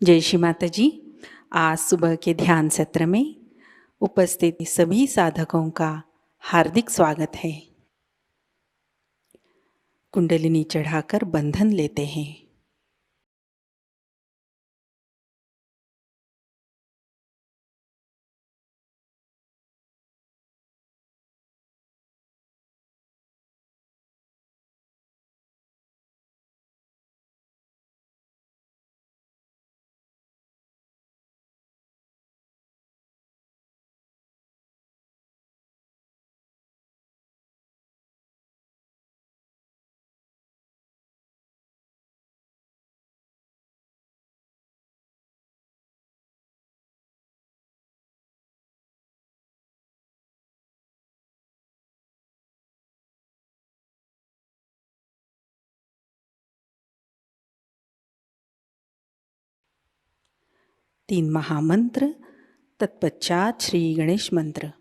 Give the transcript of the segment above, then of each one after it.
जय श्री माता जी। आज सुबह के ध्यान सत्र में उपस्थित सभी साधकों का हार्दिक स्वागत है। कुंडलिनी चढ़ाकर बंधन लेते हैं। तीन महामंत्र, तत्पश्चात श्री गणेश मंत्र।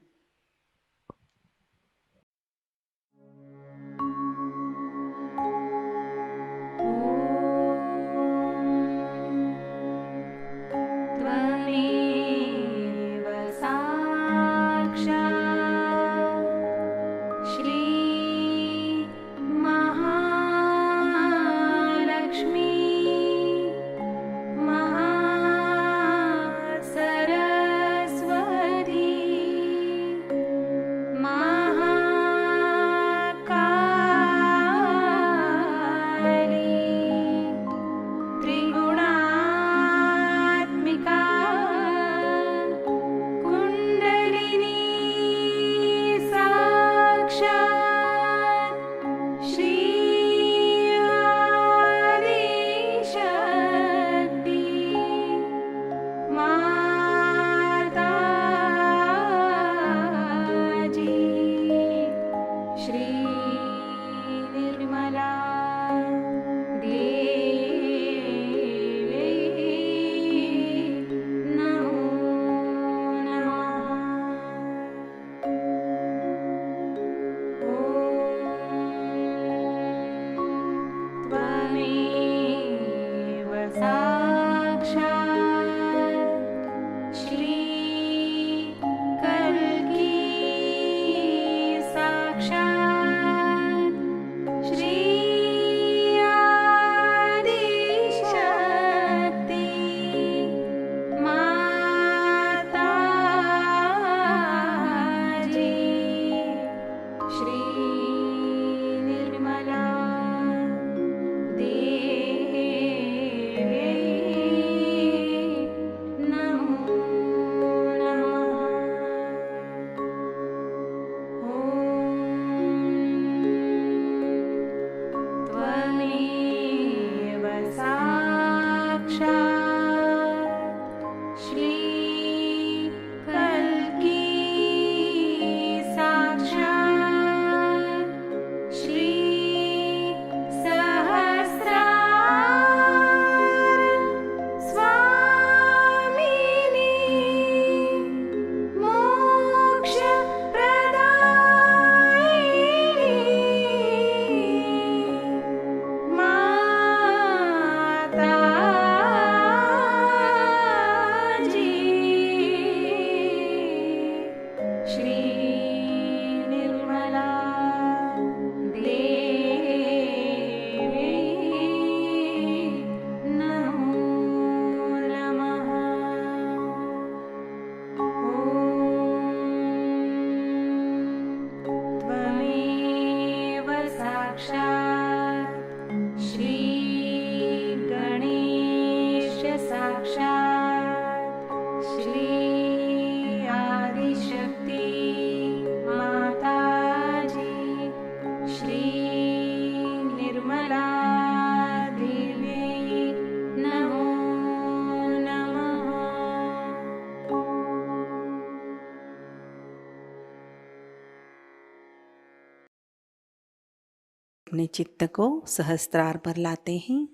अपने चित्त को सहस्त्रार पर लाते हैं।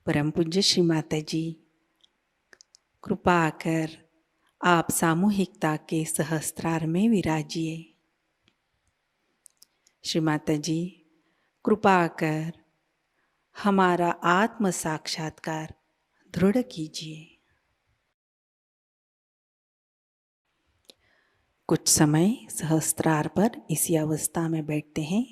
परम पूज्य श्री माता जी, कृपा कर आप सामूहिकता के सहस्त्रार में विराजिए। श्री माता जी, कृपा कर हमारा आत्म साक्षात्कार दृढ़ कीजिए। कुछ समय सहस्त्रार पर इसी अवस्था में बैठते हैं।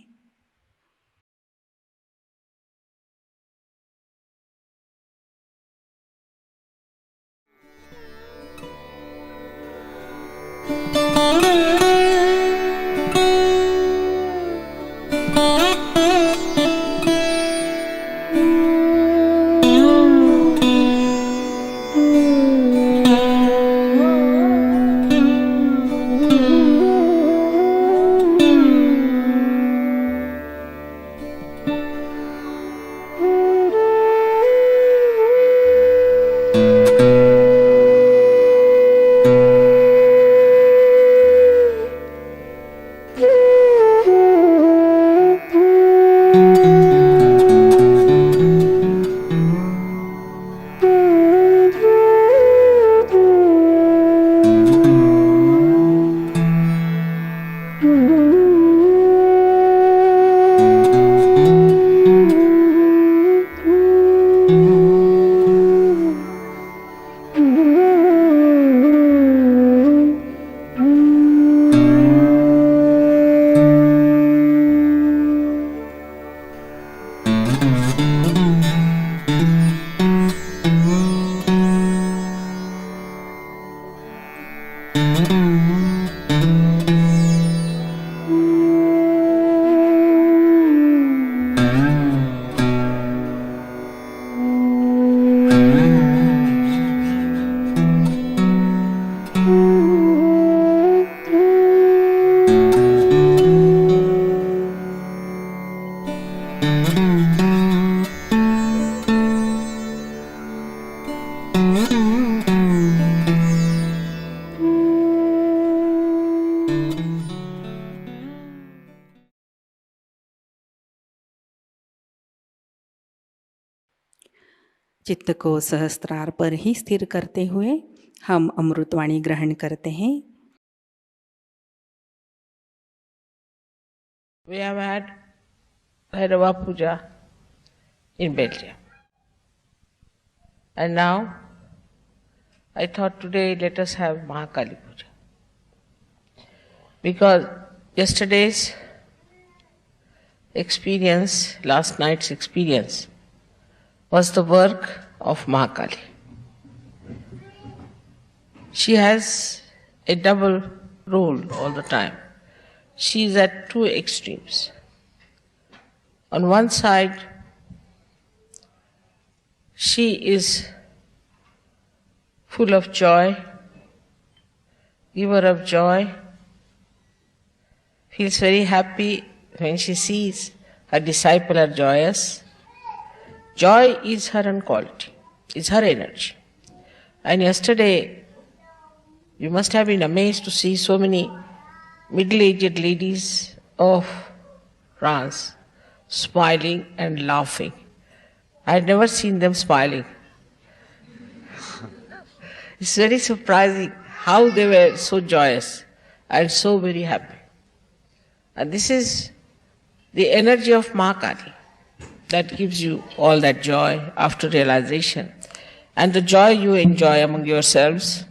चित्त को सहस्त्रार पर ही स्थिर करते हुए हम अमृतवाणी ग्रहण करते हैं। We have had Bhairava Puja in Belgium. And now I thought today let us have Mahakali Puja. Because yesterday's experience, last night's experience, was the work of Mahakali. She has a double role all the time. She is at two extremes. On one side, she is full of joy, giver of joy, feels very happy when she sees her disciple are joyous. Joy is her own quality, is her energy. And yesterday, you must have been amazed to see so many middle-aged ladies of France smiling and laughing. I had never seen them smiling. It's very surprising how they were so joyous and so very happy. And this is the energy of Mahakali that gives you all that joy after realization. And the joy you enjoy among yourselves,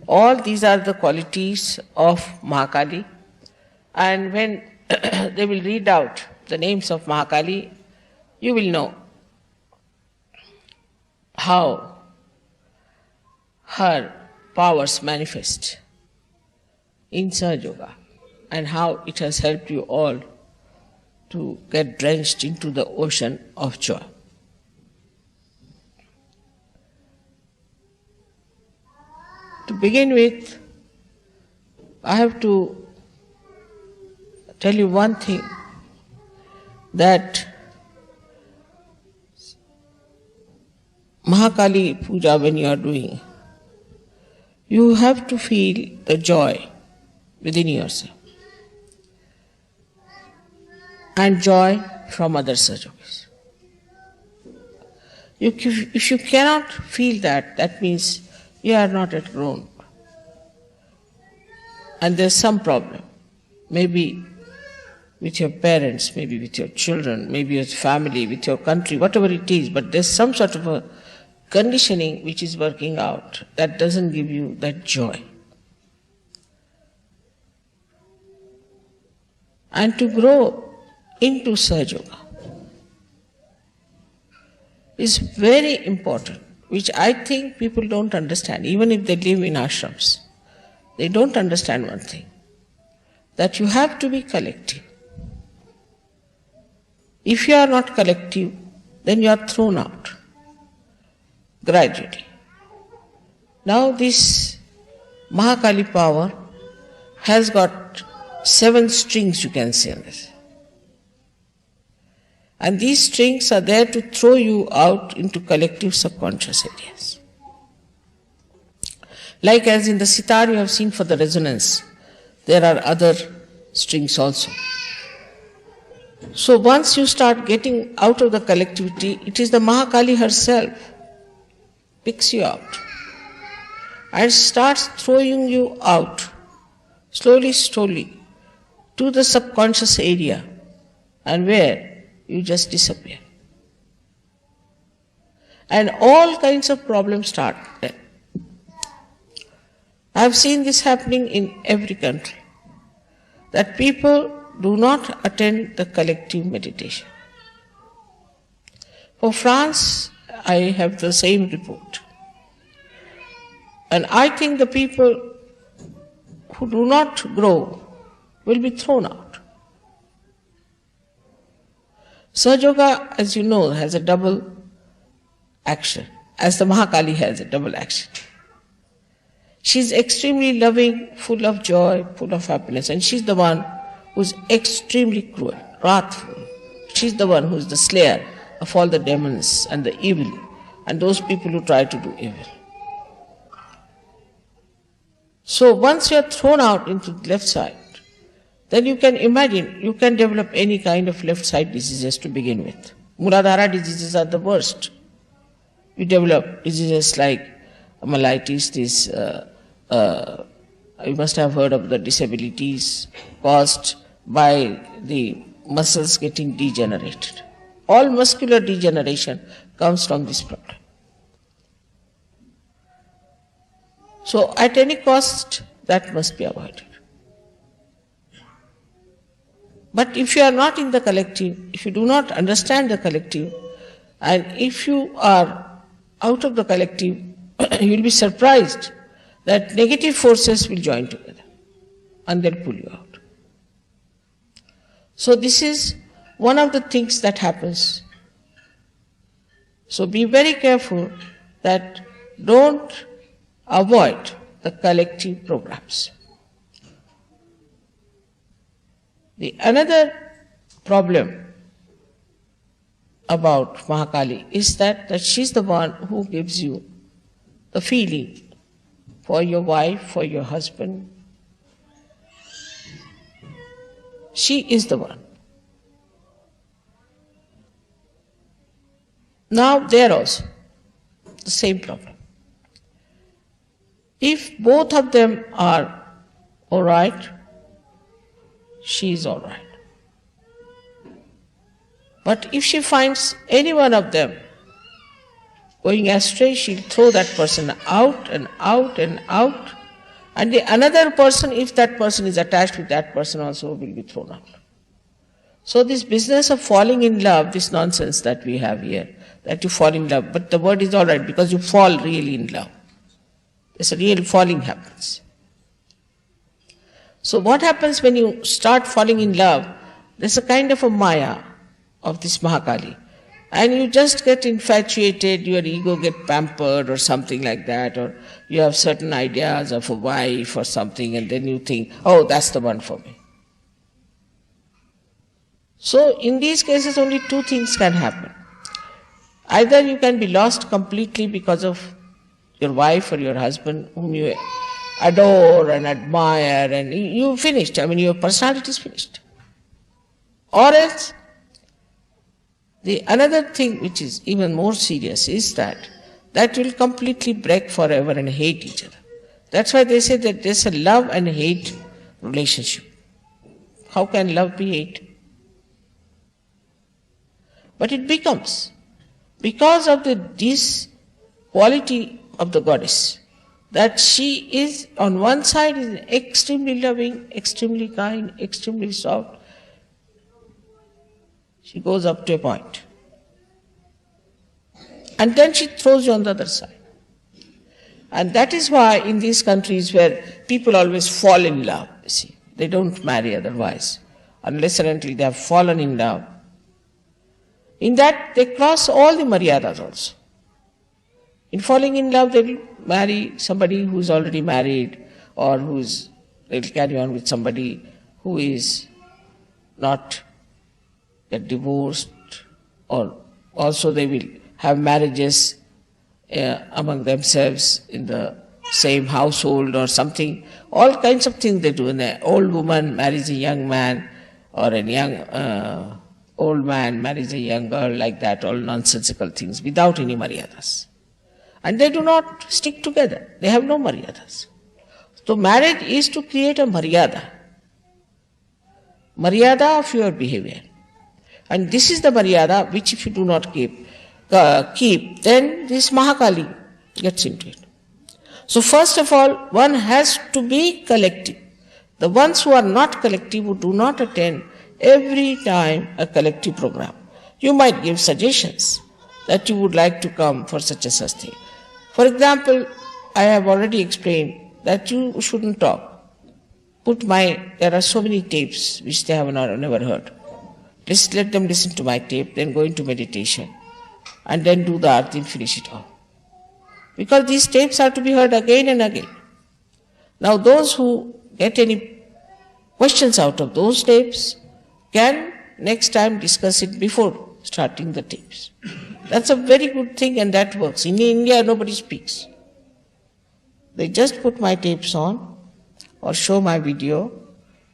all these are the qualities of Mahakali. And when they will read out the names of Mahakali, you will know how her powers manifest in Sahaja Yoga and how it has helped you all to get drenched into the ocean of joy. To begin with, I have to tell you one thing, that Mahakali Puja when you are doing, you have to feel the joy within yourself and joy from other Sahajogis. If you cannot feel that, that means you are not yet grown. And there's some problem. Maybe with your parents, maybe with your children, maybe with family, with your country, whatever it is, but there's some sort of a conditioning which is working out, that doesn't give you that joy. And to grow into Sahaja Yoga is very important, which I think people don't understand, even if they live in ashrams. They don't understand one thing, that you have to be collective. If you are not collective, then you are thrown out gradually. Now this Mahakali power has got 7 strings, you can say on this. And these strings are there to throw you out into collective subconscious areas. Like as in the sitar you have seen for the resonance, there are other strings also. So once you start getting out of the collectivity, it is the Mahakali herself picks you out and starts throwing you out slowly, slowly to the subconscious area, and where you just disappear. And all kinds of problems start there. I have seen this happening in every country, that people do not attend the collective meditation. For France, I have the same report. And I think the people who do not grow will be thrown out. Sahaja Yoga, as you know, has a double action, as the Mahakali has a double action. She is extremely loving, full of joy, full of happiness, and she is the one who is extremely cruel, wrathful. She is the one who is the slayer of all the demons and the evil and those people who try to do evil. So once you are thrown out into the left side, then you can imagine, you can develop any kind of left side diseases to begin with. Muladhara diseases are the worst. You develop diseases like myelitis, you must have heard of the disabilities caused by the muscles getting degenerated. All muscular degeneration comes from this problem. So at any cost, that must be avoided. But if you are not in the collective, if you do not understand the collective, and if you are out of the collective, you will be surprised that negative forces will join together and they'll pull you out. So this is one of the things that happens. So be very careful that don't avoid the collective programs. The another problem about Mahakali is that she's the one who gives you the feeling for your wife, for your husband. She is the one. Now there also, the same problem. If both of them are all right, she is all right. But if she finds any one of them going astray, she'll throw that person out and out and out. And the another person, if that person is attached with that person also, will be thrown out. So this business of falling in love, this nonsense that we have here, that you fall in love, but the word is all right because you fall really in love. There's a real falling happens. So what happens when you start falling in love? There's a kind of a maya of this Mahakali. And you just get infatuated, your ego get pampered or something like that, or you have certain ideas of a wife or something, and then you think, oh, that's the one for me. So in these cases only two things can happen. Either you can be lost completely because of your wife or your husband whom you adore and admire, and you finished, your personality is finished. Or else, the another thing which is even more serious is that will completely break forever and hate each other. That's why they say that there's a love and hate relationship. How can love be hate? But it becomes, because of the quality of the goddess, that she is on one side is extremely loving, extremely kind, extremely soft. She goes up to a point. And then she throws you on the other side. And that is why in these countries where people always fall in love, you see, they don't marry otherwise, unless and until they have fallen in love. In that they cross all the maryadas also. In falling in love, they will marry somebody who is already married, or they will carry on with somebody who is not get divorced, or also they will have marriages among themselves in the same household or something. All kinds of things they do. An old woman marries a young man, or a young old man marries a young girl, like that, all nonsensical things without any maryadas. And they do not stick together. They have no maryadas. So marriage is to create a maryada of your behavior. And this is the maryada which if you do not keep, then this Mahakali gets into it. So first of all, one has to be collective. The ones who are not collective, who do not attend every time a collective program, you might give suggestions that you would like to come for such a such thing. For example, I have already explained that you shouldn't talk. There are so many tapes which they have never heard. Just let them listen to my tape, then go into meditation, and then do the arti and finish it off. Because these tapes are to be heard again and again. Now those who get any questions out of those tapes can next time discuss it before starting the tapes. That's a very good thing, and that works. In India, nobody speaks. They just put my tapes on or show my video.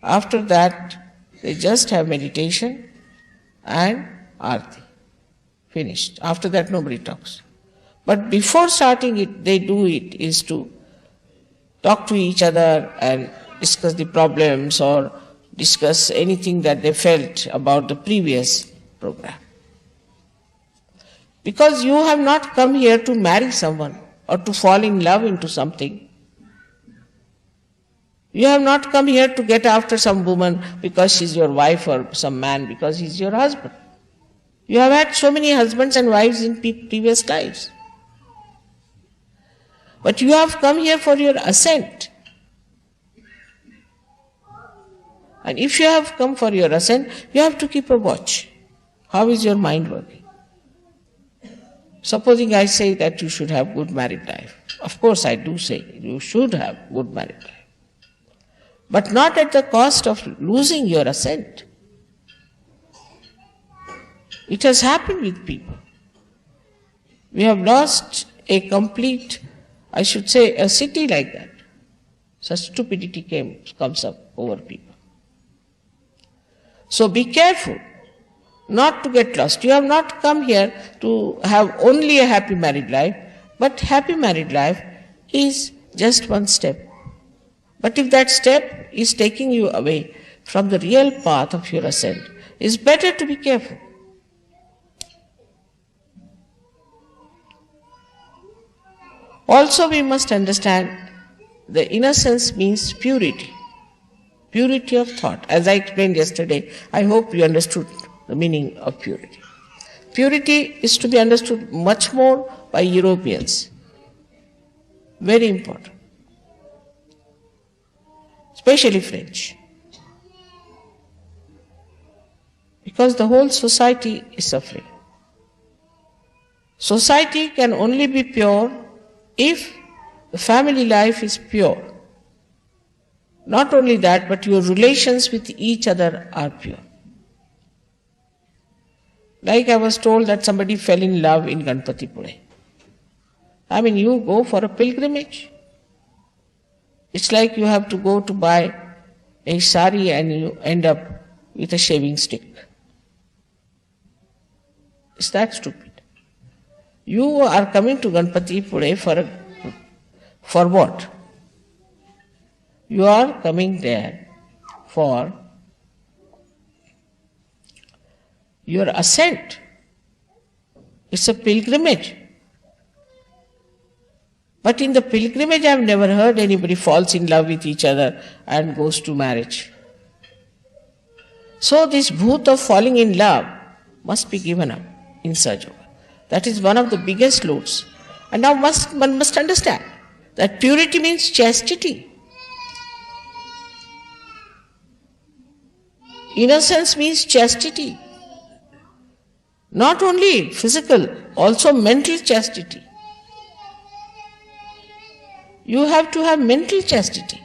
After that, they just have meditation and arti. Finished. After that, nobody talks. But before starting it, they do it is to talk to each other and discuss the problems or discuss anything that they felt about the previous program. Because you have not come here to marry someone or to fall in love into something. You have not come here to get after some woman because she's your wife, or some man because he's your husband. You have had so many husbands and wives in previous lives. But you have come here for your ascent. And if you have come for your ascent, you have to keep a watch. How is your mind working? Supposing I say that you should have good married life. Of course I do say you should have good married life. But not at the cost of losing your ascent. It has happened with people. We have lost a complete, I should say, a city like that. Such stupidity comes up over people. So be careful not to get lost. You have not come here to have only a happy married life, but happy married life is just one step. But if that step is taking you away from the real path of your ascent, it's better to be careful. Also, we must understand the innocence means purity. Purity of thought. As I explained yesterday, I hope you understood the meaning of purity. Purity is to be understood much more by Europeans. Very important. Especially French. Because the whole society is suffering. Society can only be pure if the family life is pure. Not only that, but your relations with each other are pure. Like I was told that somebody fell in love in Ganpatipure. I mean, you go for a pilgrimage. It's like you have to go to buy a sari and you end up with a shaving stick. Is that stupid? You are coming to Ganpatipure for what? You are coming there for your ascent. It's a pilgrimage. But in the pilgrimage, I have never heard anybody falls in love with each other and goes to marriage. So this bhoot of falling in love must be given up in Sahaja Yoga. That is one of the biggest loads. And now one must understand that purity means chastity. Innocence means chastity. Not only physical, also mental chastity. You have to have mental chastity.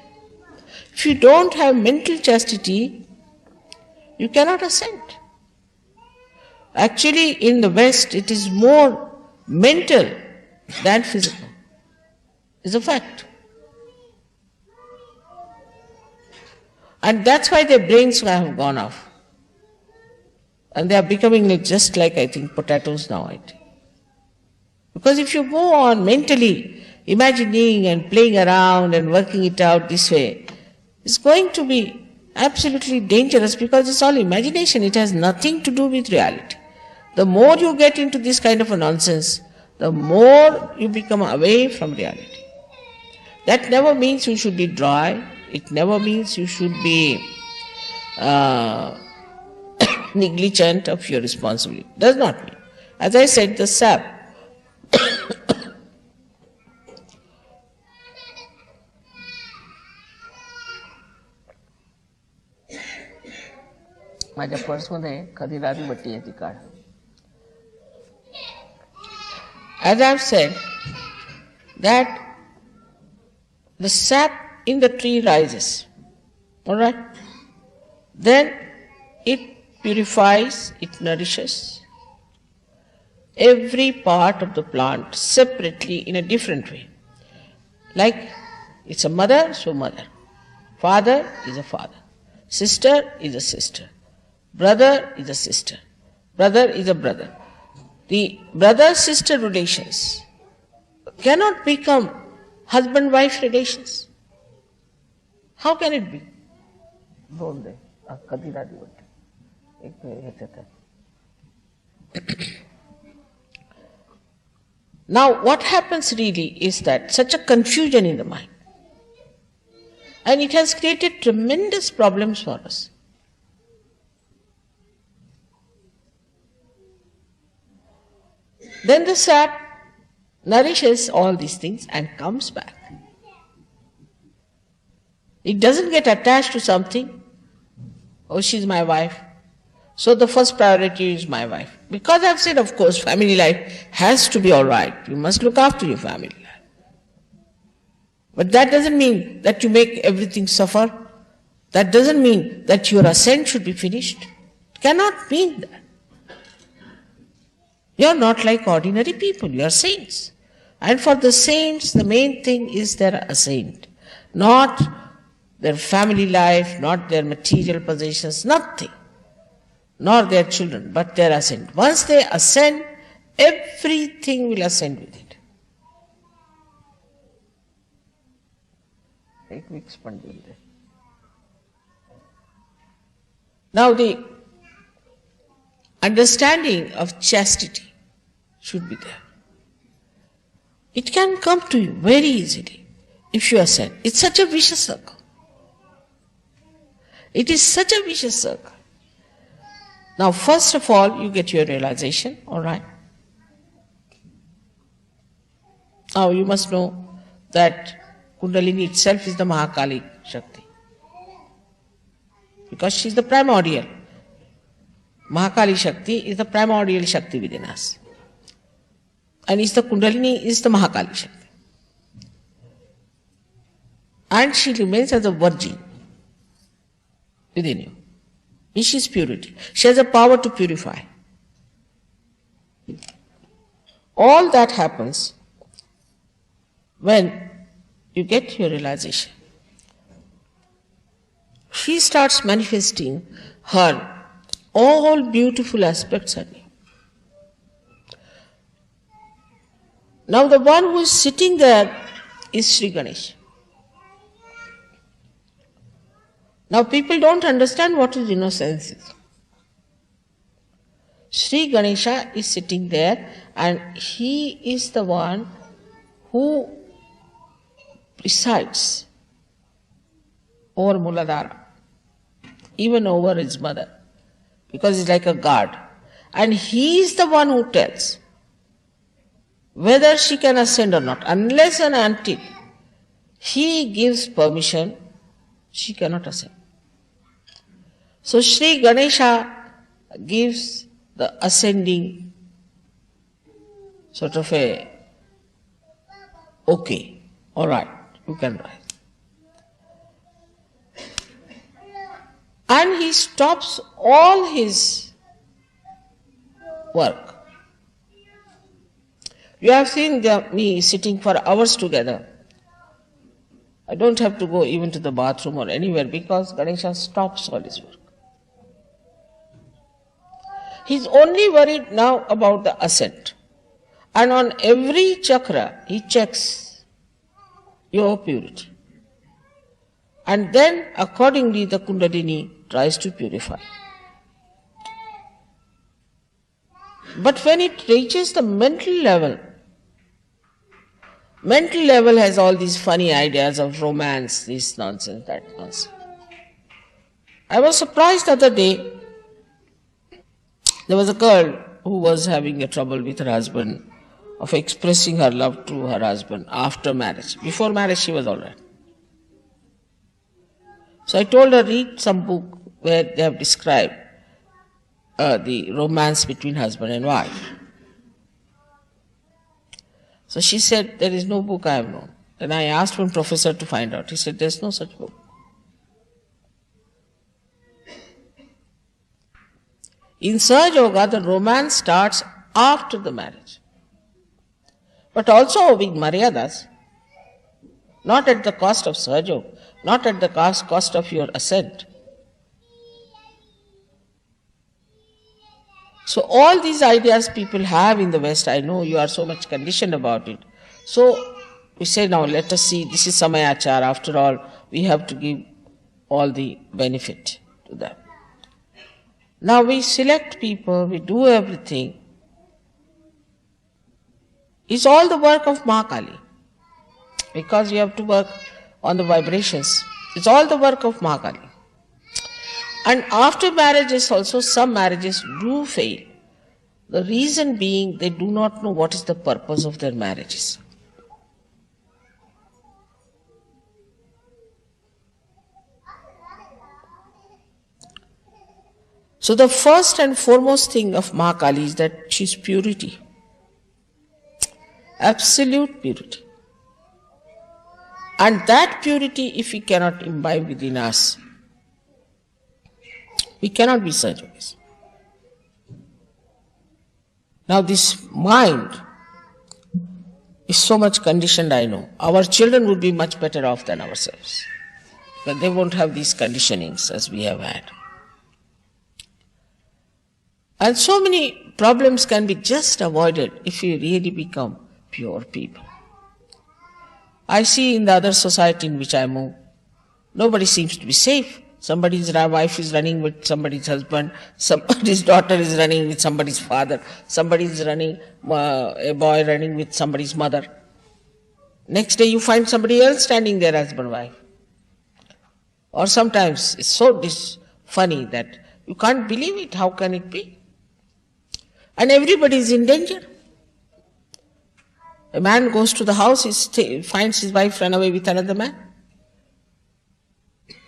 If you don't have mental chastity, you cannot ascend. Actually, in the West, it is more mental than physical. It's a fact. And that's why their brains have gone off. And they are becoming just like, I think, potatoes now, I think. Because if you go on mentally imagining and playing around and working it out this way, it's going to be absolutely dangerous because it's all imagination. It has nothing to do with reality. The more you get into this kind of a nonsense, the more you become away from reality. That never means you should be dry. It never means you should be negligent of your responsibility. Does not mean. As I said, the sap माझ्या पर्समध्ये खदिराची बट्टी आहे ती काढ. As I have said, that the sap in the tree rises, all right? Then it purifies, it nourishes every part of the plant separately in a different way. Like it's a mother, so mother. Father is a father. Sister is a sister. Brother is a sister. Brother is a brother. The brother-sister relations cannot become husband-wife relations. How can it be? Now, what happens really is that such a confusion in the mind, and it has created tremendous problems for us. Then the sap nourishes all these things and comes back. It doesn't get attached to something. Oh, she's my wife. So the first priority is my wife. Because I've said, of course, family life has to be all right. You must look after your family life. But that doesn't mean that you make everything suffer. That doesn't mean that your ascent should be finished. It cannot mean that. You are not like ordinary people, you are saints. And for the saints, the main thing is their ascent. Not their family life, not their material possessions, nothing. Nor their children, but their ascent. Once they ascend, everything will ascend with it. Now the understanding of chastity should be there. It can come to you very easily if you ascend. It's such a vicious circle. It is such a vicious circle. Now, first of all, you get your realization, all right? Now, you must know that Kundalini itself is the Mahakali Shakti. Because she is the primordial. Mahakali Shakti is the primordial Shakti within us. And is the Kundalini is the Mahakali Shakti. And she remains as a virgin within you. She is purity. She has a power to purify. All that happens when you get your realization. She starts manifesting her all beautiful aspects of you. Now the one who is sitting there is Sri Ganesha. Now people don't understand what is innocence is. Sri Ganesha is sitting there and he is the one who presides over Muladhara, even over his mother, because he's like a guard. And he is the one who tells whether she can ascend or not. Unless and until he gives permission, she cannot ascend. So Sri Ganesha gives the ascending sort of a okay, all right, you can rise. And he stops all his work. You have seen me sitting for hours together. I don't have to go even to the bathroom or anywhere because Ganesha stops all his work. He's only worried now about the ascent. And on every chakra, he checks your purity. And then, accordingly, the Kundalini tries to purify. But when it reaches the mental level has all these funny ideas of romance, this nonsense, that nonsense. I was surprised the other day. There was a girl who was having a trouble with her husband of expressing her love to her husband after marriage. Before marriage she was all right. So I told her, read some book where they have described the romance between husband and wife. So she said, there is no book I have known. Then I asked one professor to find out. He said, there is no such book. In Sahaja Yoga, the romance starts after the marriage. But also with Maryadas, not at the cost of Sahaja Yoga, not at the cost of your ascent. So all these ideas people have in the West, I know you are so much conditioned about it. So we say, now let us see, this is Samayachar, after all, we have to give all the benefit to them. Now we select people, we do everything. It's all the work of Mahakali. Because you have to work on the vibrations. It's all the work of Mahakali. And after marriages also, some marriages do fail. The reason being, they do not know what is the purpose of their marriages. So the first and foremost thing of Mahakali is that she is purity. Absolute purity. And that purity, if we cannot imbibe within us, we cannot be Sahaja. Now this mind is so much conditioned, I know. Our children would be much better off than ourselves. But they won't have these conditionings as we have had. And so many problems can be just avoided if we really become pure people. I see in the other society in which I move, nobody seems to be safe. Somebody's wife is running with somebody's husband, somebody's daughter is running with somebody's father, somebody's running, a boy running with somebody's mother. Next day you find somebody else standing there, husband, wife. Or sometimes it's so funny that you can't believe it, how can it be? And everybody is in danger. A man goes to the house, he finds his wife run away with another man.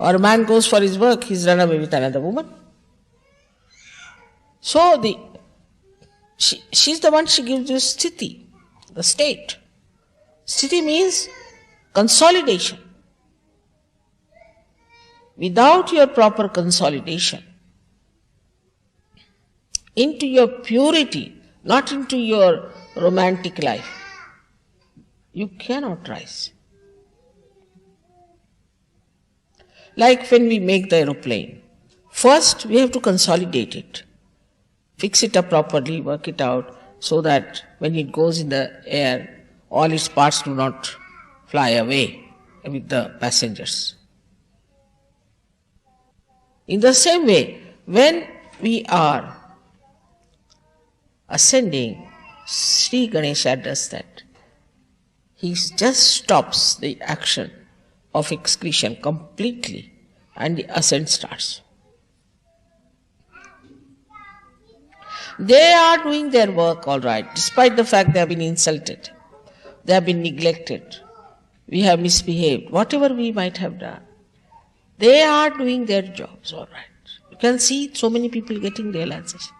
Or a man goes for his work, he's run away with another woman. So she's the one, she gives you sthiti, the state. Sthiti means consolidation. Without your proper consolidation into your purity, not into your romantic life, you cannot rise. Like when we make the aeroplane, first we have to consolidate it, fix it up properly, work it out so that when it goes in the air, all its parts do not fly away with the passengers. In the same way, when we are ascending, Sri Ganesha does that. he just stops the action of excretion completely and the ascent starts. They are doing their work all right, despite the fact they have been insulted, they have been neglected, we have misbehaved, whatever we might have done. They are doing their jobs all right. You can see so many people getting realization.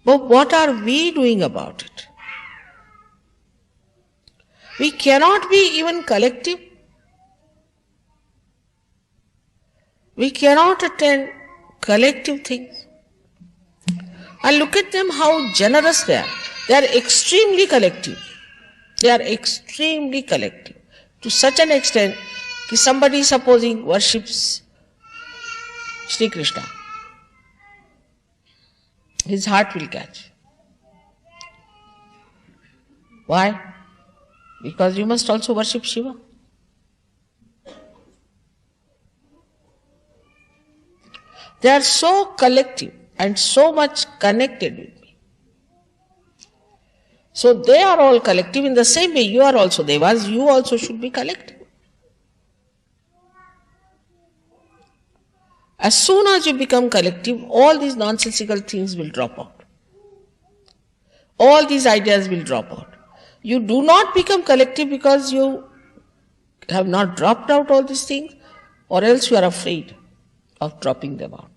But what are we doing about it? We cannot be even collective. We cannot attend collective things. And look at them, how generous they are. They are extremely collective. They are extremely collective. To such an extent, that somebody supposing worships Sri Krishna, his heart will catch. Why? Because you must also worship Shiva. They are so collective and so much connected with me. So they are all collective in the same way you are also Devas, you also should be collective. As soon as you become collective, all these nonsensical things will drop out. All these ideas will drop out. You do not become collective because you have not dropped out all these things, or else you are afraid of dropping them out.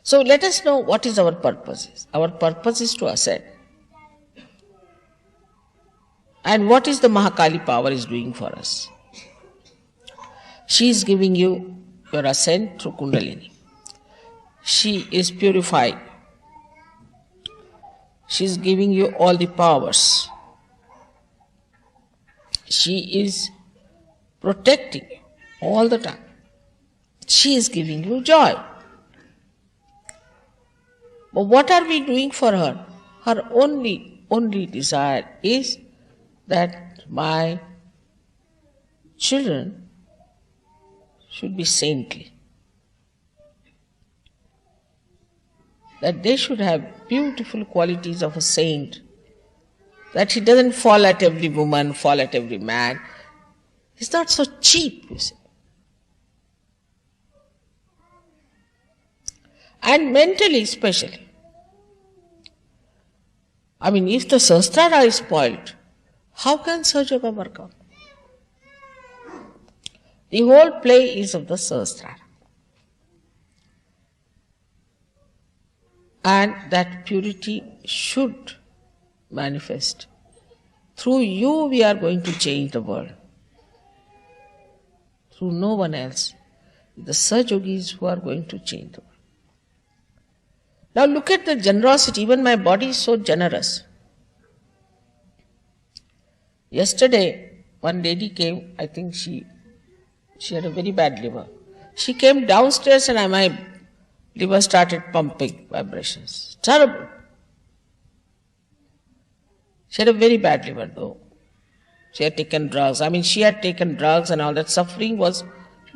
So let us know what is our purpose. Our purpose is to ascend. And what is the Mahakali power is doing for us? She is giving you your ascent through Kundalini. She is purifying. She is giving you all the powers. She is protecting you all the time. She is giving you joy. But what are we doing for her? Her only desire is that my children should be saintly. That they should have beautiful qualities of a saint. That he doesn't fall at every woman, fall at every man. He's not so cheap, you see. And mentally especially. I mean, if the Sahasrara is spoiled, how can Sahaja Yoga work out? The whole play is of the Sahasrara. And that purity should manifest. Through you we are going to change the world. Through no one else. The Sahajogis who are going to change the world. Now look at the generosity. Even my body is so generous. Yesterday, one lady came, I think she had a very bad liver. She came downstairs and my liver started pumping vibrations. Terrible. She had a very bad liver though. She had taken drugs. I mean, she had taken drugs and all that suffering was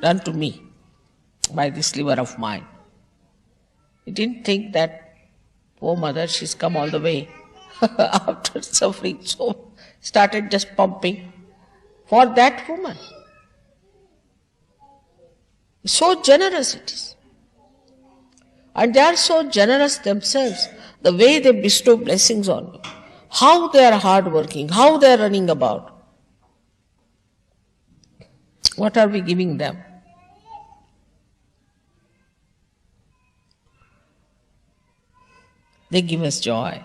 done to me by this liver of mine. I didn't think that, poor mother, she's come all the way after suffering, so started just pumping for that woman. So generous it is. And they are so generous themselves, the way they bestow blessings on you, how they are hardworking, how they are running about. What are we giving them? They give us joy.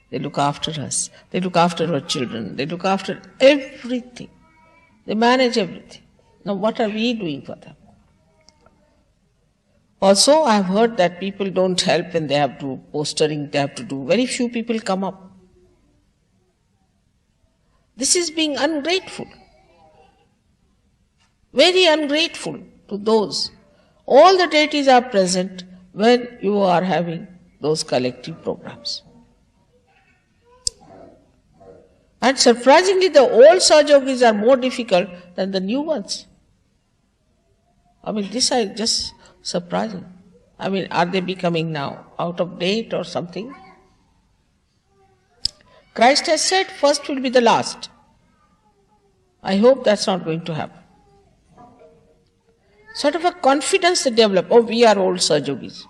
They look after us. They look after our children. They look after everything. They manage everything. Now what are we doing for them? Also, I have heard that people don't help when they have to postering, they have to do. Very few people come up. This is being ungrateful. Very ungrateful to those. All the deities are present when you are having those collective programs. And surprisingly, the old Sahajogis are more difficult than the new ones. I mean, this is just surprising. I mean, are they becoming now out of date or something? Christ has said first will be the last. I hope that's not going to happen. Sort of a confidence they develop. Oh, we are old Sahajogis.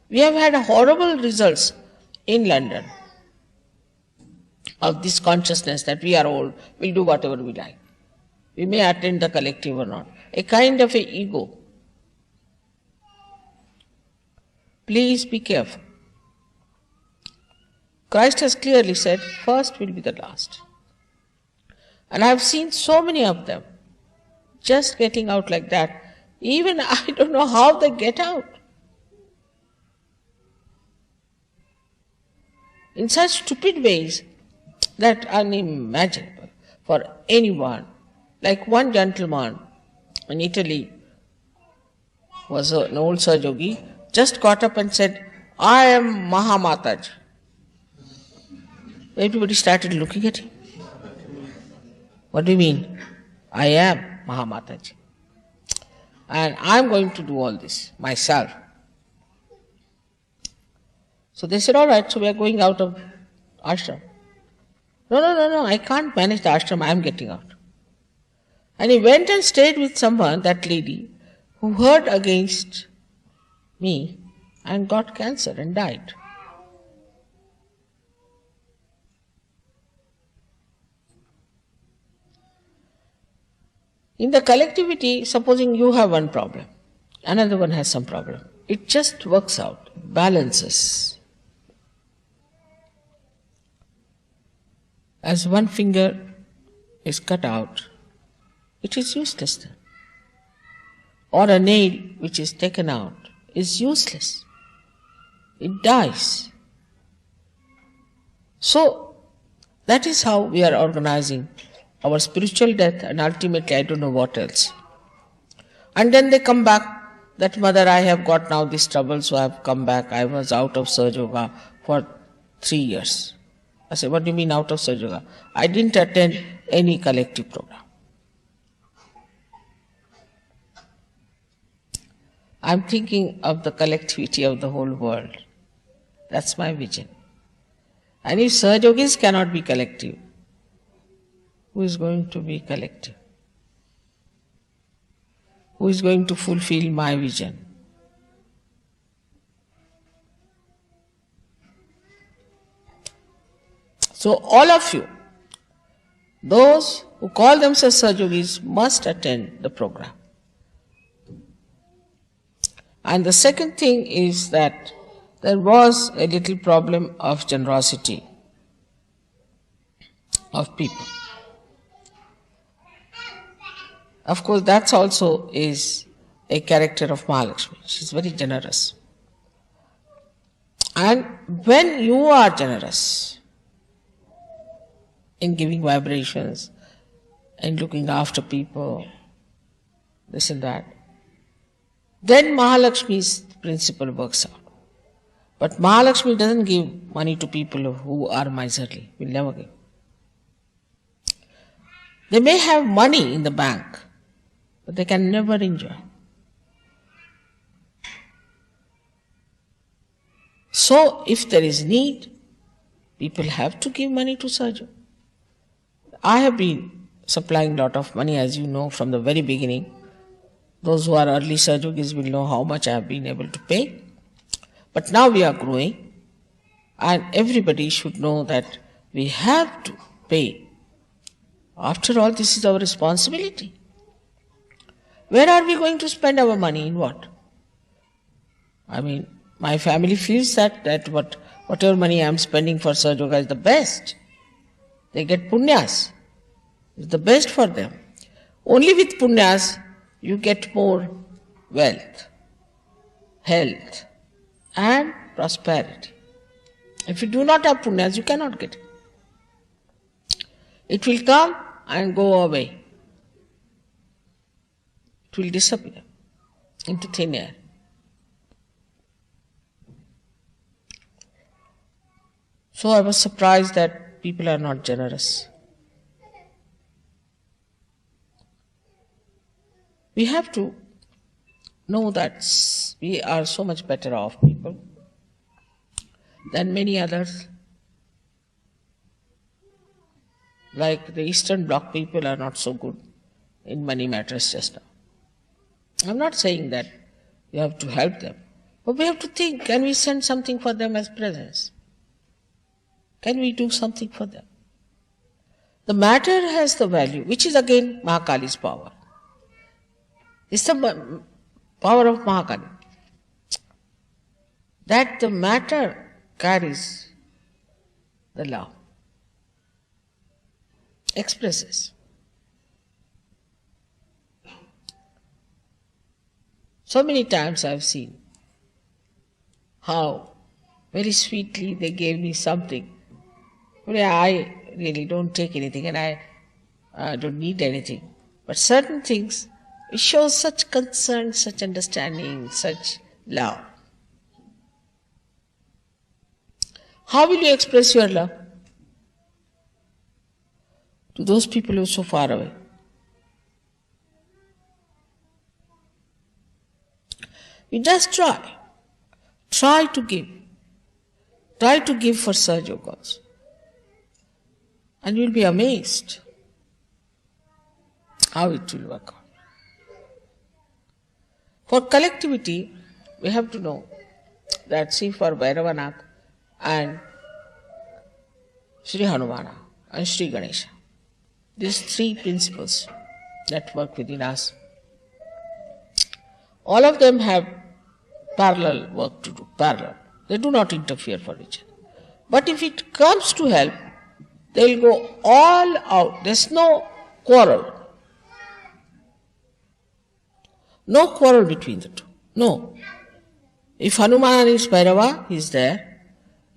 We have had horrible results in London of this consciousness that we are old, we'll do whatever we like. We may attend the collective or not. A kind of a ego. Please be careful. Christ has clearly said, first will be the last. And I have seen so many of them just getting out like that. Even I don't know how they get out. In such stupid ways that are unimaginable for anyone. Like one gentleman in Italy was an old Sahajogi, just got up and said, I am Mahamataji. Everybody started looking at him. What do you mean? I am Mahamataji. And I am going to do all this myself. So they said, all right, so we are going out of ashram. No, I can't manage the ashram, I am getting out. And he went and stayed with someone, that lady, who heard against me and got cancer and died. In the collectivity, supposing you have one problem, another one has some problem. It just works out, balances. As one finger is cut out, it is useless then. Or a nail which is taken out is useless. It dies. So, that is how we are organizing our spiritual death and ultimately I don't know what else. And then they come back, that mother, I have got now this trouble, so I have come back. I was out of Sahaja Yoga for 3 years. I said, what do you mean out of Sahaja Yoga? I didn't attend any collective program. I'm thinking of the collectivity of the whole world. That's my vision. And if Sahajogis cannot be collective, who is going to be collective? Who is going to fulfill my vision? So all of you, those who call themselves Sahajogis, must attend the program. And the second thing is that there was a little problem of generosity of people. Of course, that also is a character of Mahalakshmi. She is very generous. And when you are generous in giving vibrations and looking after people, this and that, then Mahalakshmi's principle works out. But Mahalakshmi doesn't give money to people who are miserly, will never give. They may have money in the bank, but they can never enjoy. So, if there is need, people have to give money to Sahaja. I have been supplying a lot of money, as you know, from the very beginning. Those who are early Sahajogis will know how much I have been able to pay. But now we are growing, and everybody should know that we have to pay. After all, this is our responsibility. Where are we going to spend our money? In what? I mean, my family feels that whatever money I am spending for Sahaja Yoga is the best. They get punyas. It's the best for them. Only with punyas you get more wealth, health, and prosperity. If you do not have punyas, you cannot get it. It will come and go away. It will disappear into thin air. So I was surprised that people are not generous. We have to know that we are so much better off people than many others. like the Eastern Bloc people are not so good in money matters just now. I'm not saying that you have to help them, but we have to think, can we send something for them as presents? Can we do something for them? The matter has the value, which is again Mahakali's power. It's the power of Mahakali, that the matter carries the love, expresses. So many times I've seen how very sweetly they gave me something. I really don't take anything and I don't need anything. But certain things, it shows such concern, such understanding, such love. How will you express your love to those people who are so far away? You just try. Try to give. Try to give for Sergio cause. And you'll be amazed how it will work out. For collectivity, we have to know that, see, for Bhairavanath and Sri Hanumana and Sri Ganesha, these three principles that work within us, all of them have parallel work to do, parallel. They do not interfere for each other. But if it comes to help, they'll go all out. There's no quarrel. No quarrel between the two. No. If Hanumana needs Bhairava, he's there.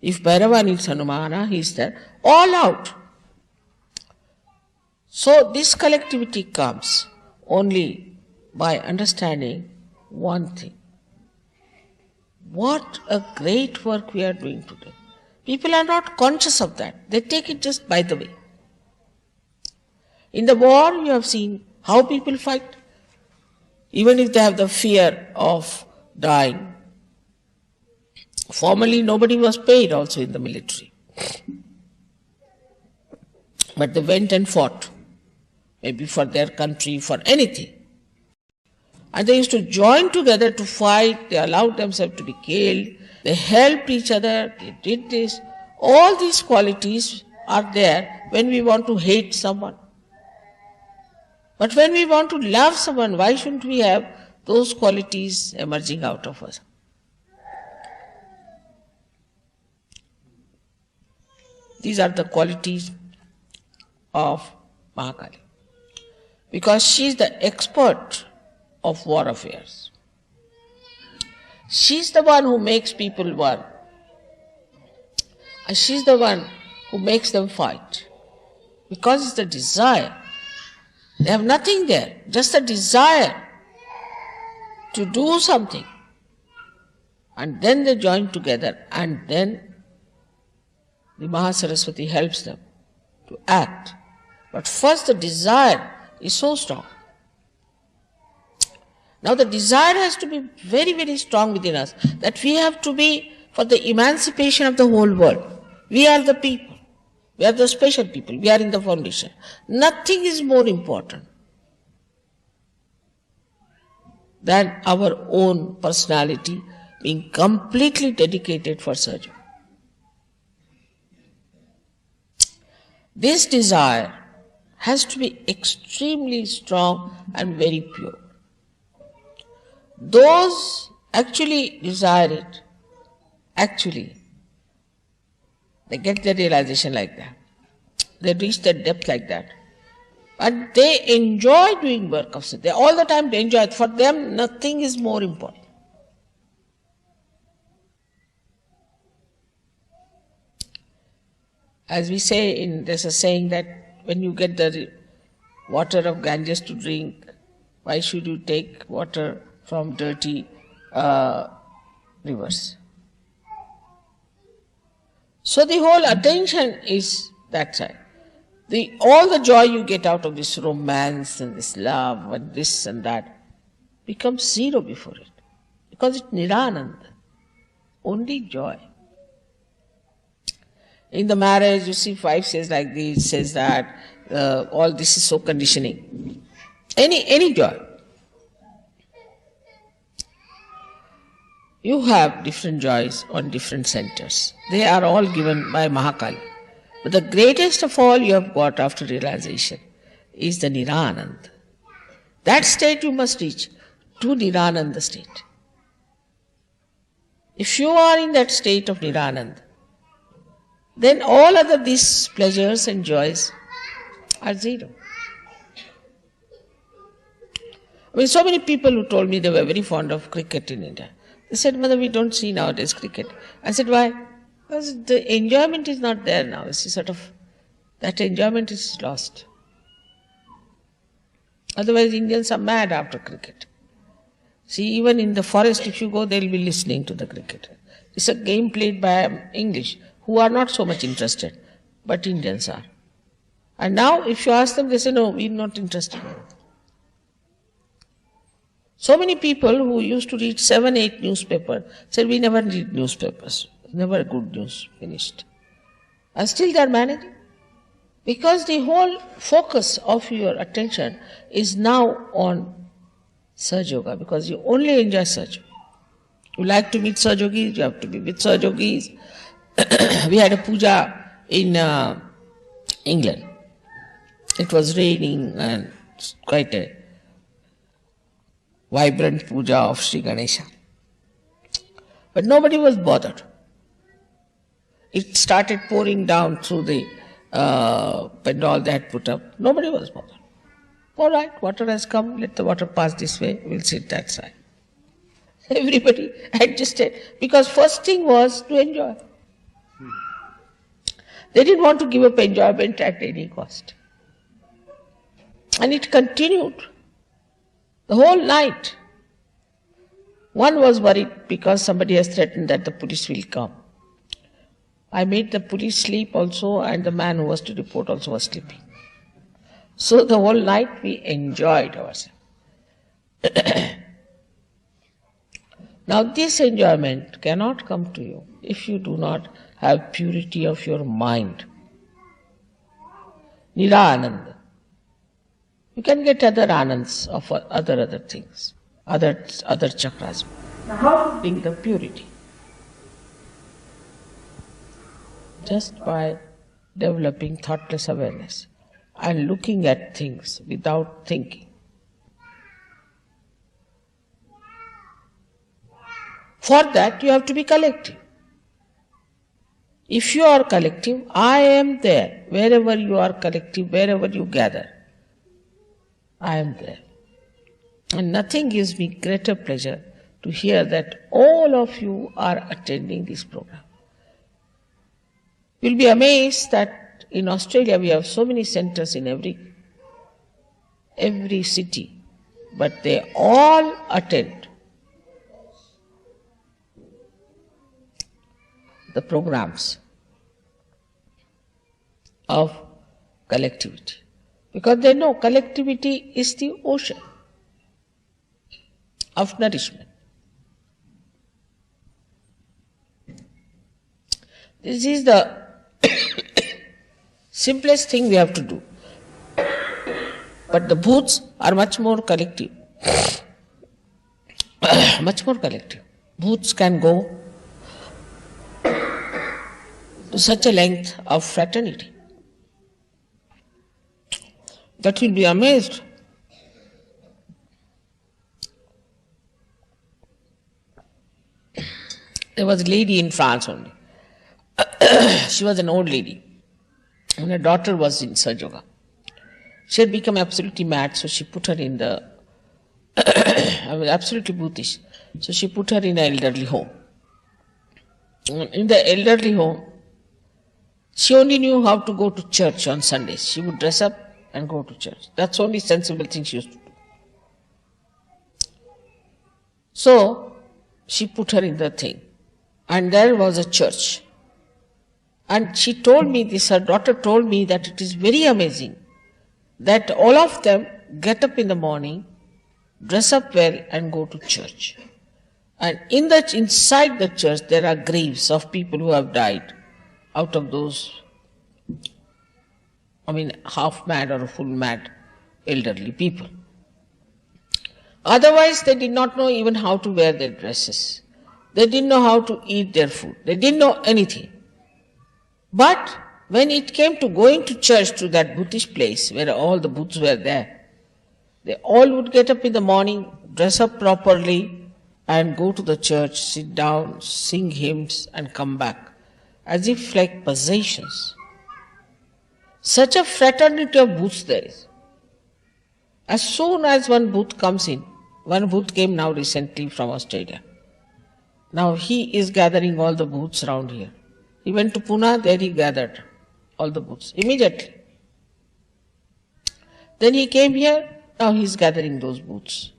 If Bhairava needs Hanumana, he's there. All out. So this collectivity comes only by understanding one thing. What a great work we are doing today. People are not conscious of that. They take it just by the way. In the war, you have seen how people fight. Even if they have the fear of dying. Formerly, nobody was paid also in the military. But they went and fought. Maybe for their country, for anything. And they used to join together to fight. They allowed themselves to be killed. They helped each other. They did this. All these qualities are there when we want to hate someone. But when we want to love someone, why shouldn't we have those qualities emerging out of us? These are the qualities of Mahakali. Because she is the expert of war affairs. She's the one who makes people one. And she's the one who makes them fight. Because it's the desire. They have nothing there, just a desire to do something. And then they join together, and then the Mahasaraswati helps them to act. But first the desire is so strong. Now the desire has to be very, very strong within us, that we have to be for the emancipation of the whole world. We are the people. We are the special people. We are in the foundation. Nothing is more important than our own personality being completely dedicated for Sergio. This desire has to be extremely strong and very pure. Those actually desire it, actually, they get their realization like that. They reach their depth like that. And they enjoy doing work of Siddhi. All the time they enjoy it. For them, nothing is more important. As we say, there's a saying that when you get the water of Ganges to drink, why should you take water from dirty rivers? So the whole attention is that side. All the joy you get out of this romance and this love and this and that becomes zero before it. Because it's Nirananda. Only joy. In the marriage, you see, wife says like this, says that, all this is so conditioning. Any joy. You have different joys on different centers. They are all given by Mahakali. But the greatest of all you have got after realization is the Nirananda. That state you must reach, to Nirananda state. If you are in that state of Nirananda, then all other these pleasures and joys are zero. I mean, so many people who told me they were very fond of cricket in India. They said, Mother, we don't see nowadays cricket. I said, why? Because the enjoyment is not there now. It's sort of, that enjoyment is lost. Otherwise, Indians are mad after cricket. See, even in the forest, if you go, they'll be listening to the cricket. It's a game played by English, who are not so much interested, but Indians are. And now, if you ask them, they say, no, we're not interested. So many people who used to read 7, 8 newspapers said, we never read newspapers. Never good news, finished. And still they are managing. Because the whole focus of your attention is now on Sahaja Yoga, because you only enjoy Sahaja Yoga. You like to meet Sahaja Yogis, you have to be with Sahaja Yogis. We had a puja in England. It was raining and quite a vibrant puja of Sri Ganesha. But nobody was bothered. It started pouring down through the pandal they had put up. Nobody was bothered. All right, water has come, let the water pass this way, we'll sit that side. Everybody adjusted, because first thing was to enjoy. They didn't want to give up enjoyment at any cost. And it continued the whole night. One was worried because somebody has threatened that the police will come. I made the police sleep also, and the man who was to report also was sleeping. So the whole night we enjoyed ourselves. Now this enjoyment cannot come to you if you do not have purity of your mind. Nira-ananda. You can get other anands of other things, other chakras. Now how to bring the purity? Just by developing thoughtless awareness and looking at things without thinking. For that you have to be collective. If you are collective, I am there. Wherever you are collective, wherever you gather, I am there. And nothing gives me greater pleasure to hear that all of you are attending this program. You'll be amazed that in Australia we have so many centers in every city, but they all attend the programs of collectivity. Because they know collectivity is the ocean of nourishment. This is the simplest thing we have to do. But the bhoots are much more collective. Much more collective. Bhoots can go to such a length of fraternity that you'll be amazed. There was a lady in France only. She was an old lady, and her daughter was in Sahaja Yoga. She had become absolutely mad, so she put her in the absolutely bhutish. So she put her in an elderly home. In the elderly home, she only knew how to go to church on Sundays. She would dress up and go to church. That's the only sensible thing she used to do. So she put her in the thing, and there was a church. And she told me this, her daughter told me that it is very amazing that all of them get up in the morning, dress up well and go to church. And inside the church there are graves of people who have died. out of those, half mad or full mad elderly people. Otherwise, they did not know even how to wear their dresses. They didn't know how to eat their food. They didn't know anything. But when it came to going to church, to that Buddhist place where all the Buddhas were there, they all would get up in the morning, dress up properly, and go to the church, sit down, sing hymns, and come back, as if like possessions. Such a fraternity of Buddhas there is. As soon as one Buddha comes in, one Buddha came now recently from Australia. Now he is gathering all the Buddhas around here. He went to Pune, there he gathered all the Buddhas immediately. Then he came here, now he is gathering those Buddhas.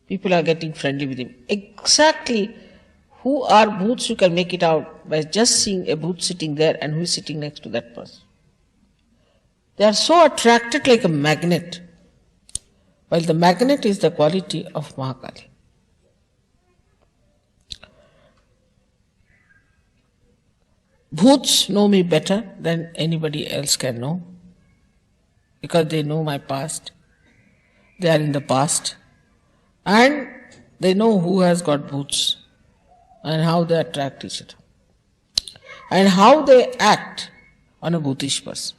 People are getting friendly with him. Exactly who are Buddhas you can make it out by just seeing a Buddha sitting there and who is sitting next to that person. They are so attracted like a magnet, while the magnet is the quality of Mahakali. Bhoots know me better than anybody else can know, because they know my past. They are in the past, and they know who has got bhoots and how they attract each other and how they act on a bhutish person.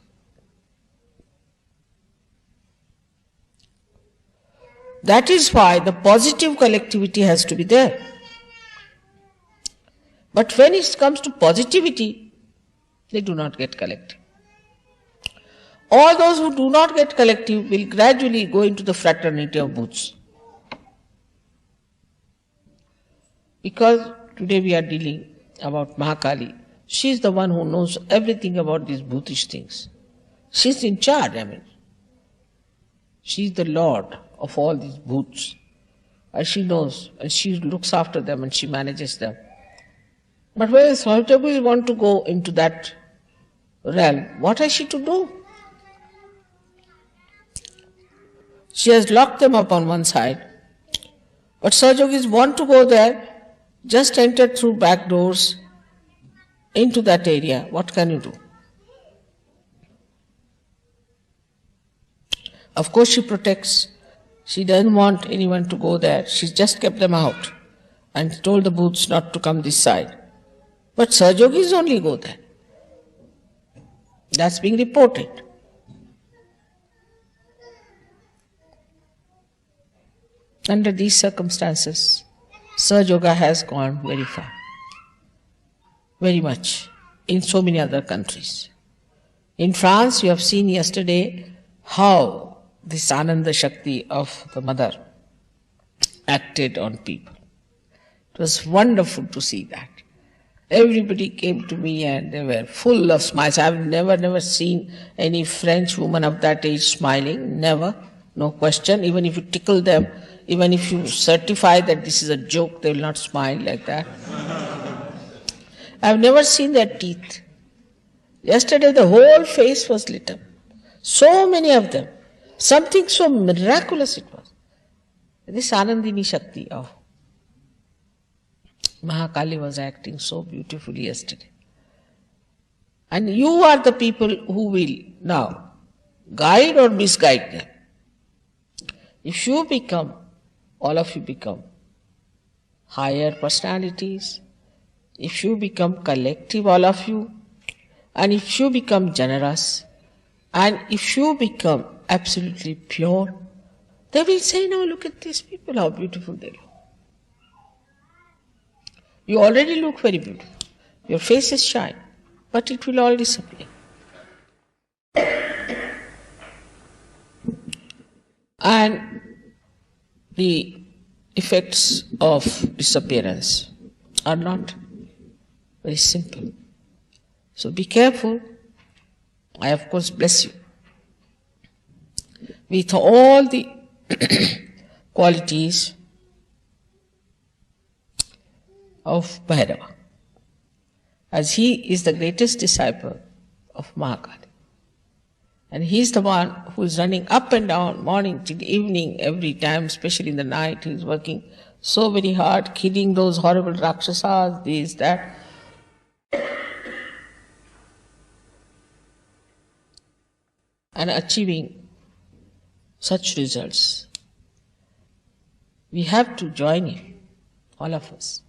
That is why the positive collectivity has to be there. But when it comes to positivity, they do not get collective. All those who do not get collective will gradually go into the fraternity of Bhoots. Because today we are dealing about Mahakali. She is the one who knows everything about these Bhutish things. She is in charge, She is the Lord of all these Bhoots. And she knows, and she looks after them and she manages them. But when Sahajabu want to go into that realm, what has she to do? She has locked them up on one side. But Sahajogis want to go there, just enter through back doors into that area. What can you do? Of course she protects. She doesn't want anyone to go there. She's just kept them out and told the Bhoots not to come this side. But Sahajogis only go there. That's being reported. Under these circumstances, Sahaja has gone very far, very much, in so many other countries. In France, you have seen yesterday how this Ananda Shakti of the Mother acted on people. It was wonderful to see that. Everybody came to me and they were full of smiles. I've never seen any French woman of that age smiling, never, no question. Even if you tickle them, even if you certify that this is a joke, they will not smile like that. I've never seen their teeth. Yesterday the whole face was lit up. So many of them. Something so miraculous it was. This Anandini Shakti of Mahakali was acting so beautifully yesterday. And you are the people who will now guide or misguide them. If you become, all of you become higher personalities, if you become collective, all of you, and if you become generous, and if you become absolutely pure, they will say, now look at these people, how beautiful they look. You already look very beautiful. Your faces shine, but it will all disappear. And the effects of disappearance are not very simple. So be careful. I of course bless you with all the qualities of Bhairava, as he is the greatest disciple of Mahakali. And he is the one who is running up and down, morning till evening, every time, especially in the night. He is working so very hard, killing those horrible Rakshasas, this, that. and achieving such results. We have to join in, all of us,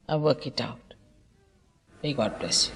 and work it out. May God bless you.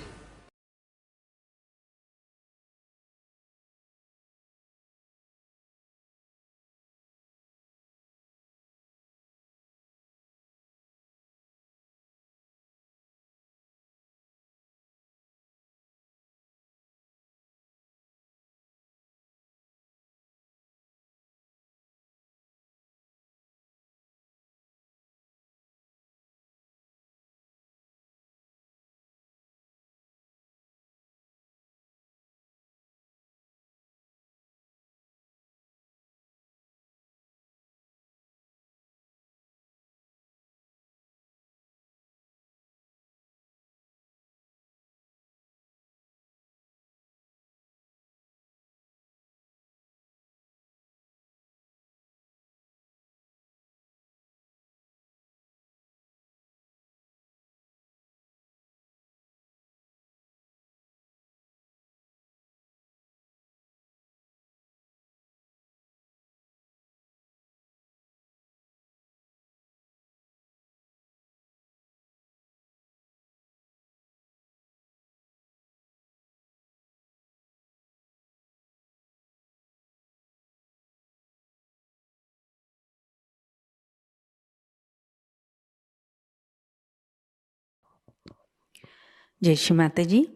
जय श्री माता जी।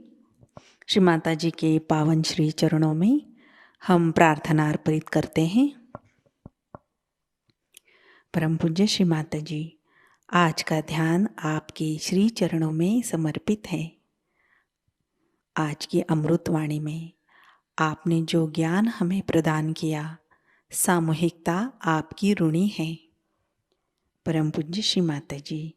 श्री माता जी के पावन श्री चरणों में हम प्रार्थना अर्पित करते हैं। परम पूज्य श्री माता जी, आज का ध्यान आपके श्री चरणों में समर्पित है। आज की अमृतवाणी में आपने जो ज्ञान हमें प्रदान किया, सामूहिकता आपकी ऋणी है। परम पूज्य श्री माता जी,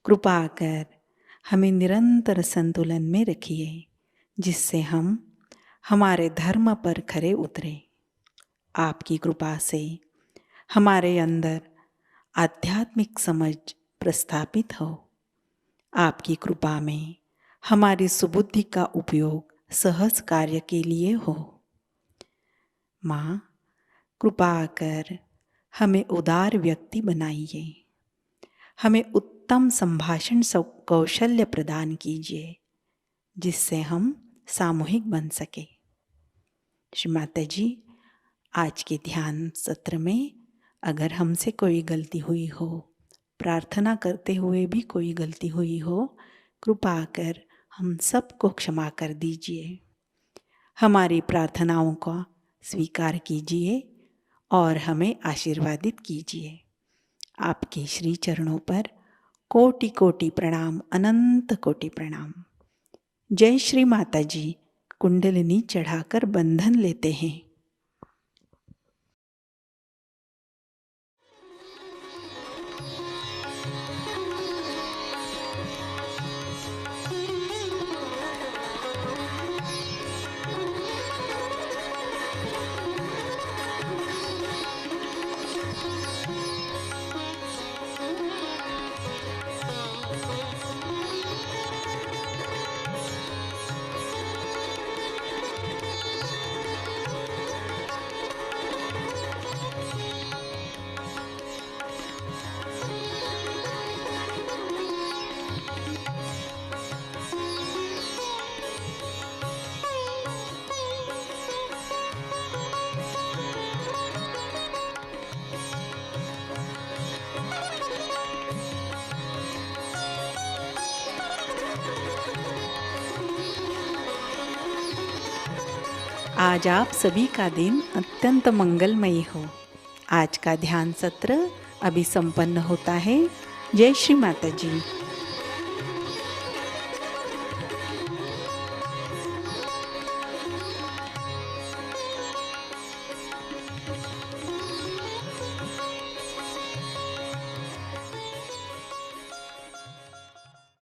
कृपा कर हमें निरंतर संतुलन में रखिए, जिससे हम हमारे धर्म पर खरे उतरे। आपकी कृपा से हमारे अंदर आध्यात्मिक समझ प्रस्थापित हो। आपकी कृपा में हमारी सुबुद्धि का उपयोग सहज कार्य के लिए हो। माँ, कृपा कर हमें उदार व्यक्ति बनाइए। हमें उत्तम संभाषण कौशल्य प्रदान कीजिए, जिससे हम सामूहिक बन सके। श्री माता जी, आज के ध्यान सत्र में अगर हमसे कोई गलती हुई हो, प्रार्थना करते हुए भी कोई गलती हुई हो, कृपा कर हम सबको क्षमा कर दीजिए। हमारी प्रार्थनाओं का स्वीकार कीजिए और हमें आशीर्वादित कीजिए। आपके श्री चरणों पर कोटि कोटि प्रणाम, अनंत कोटि प्रणाम। जय श्री माता जी। कुंडलिनी चढ़ाकर बंधन लेते हैं। आज आप सभी का दिन अत्यंत मंगलमयी हो। आज का ध्यान सत्र अभी संपन्न होता है। जय श्री माता जी।